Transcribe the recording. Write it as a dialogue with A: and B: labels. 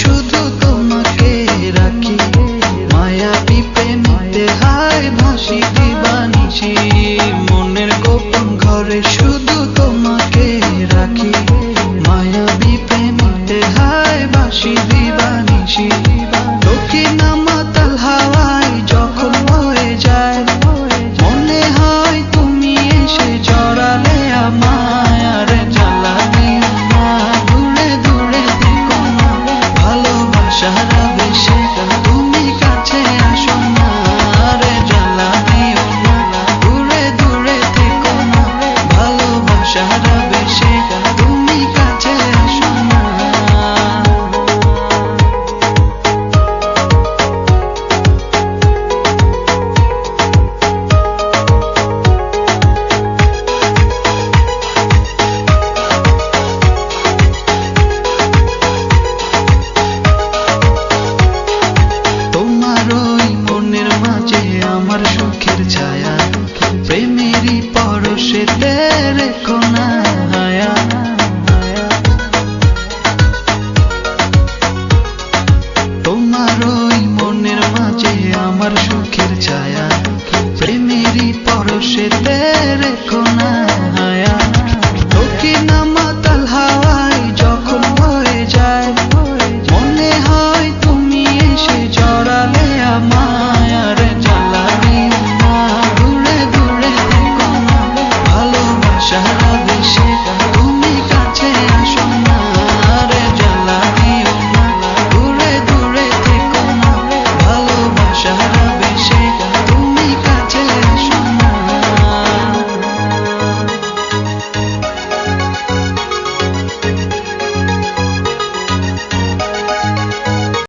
A: শুধু তোমাকে রাখি, মায়াবী প্রেমেতে হায় ভাসি দিবানিশি। মনের গোপন ঘরে শুধু তোমাকে রাখি, মায়াবী প্রেমেতে হায় ভাসি দিবানিশি। দক্ষিণা মাতাল হাওয়ায় যখন বয়ে যায়, মনে হয় তুমি এসে জড়ালে আমায়। আর জ্বালা দিও না, দূরে দূরে থেকো না, ভালোবাসার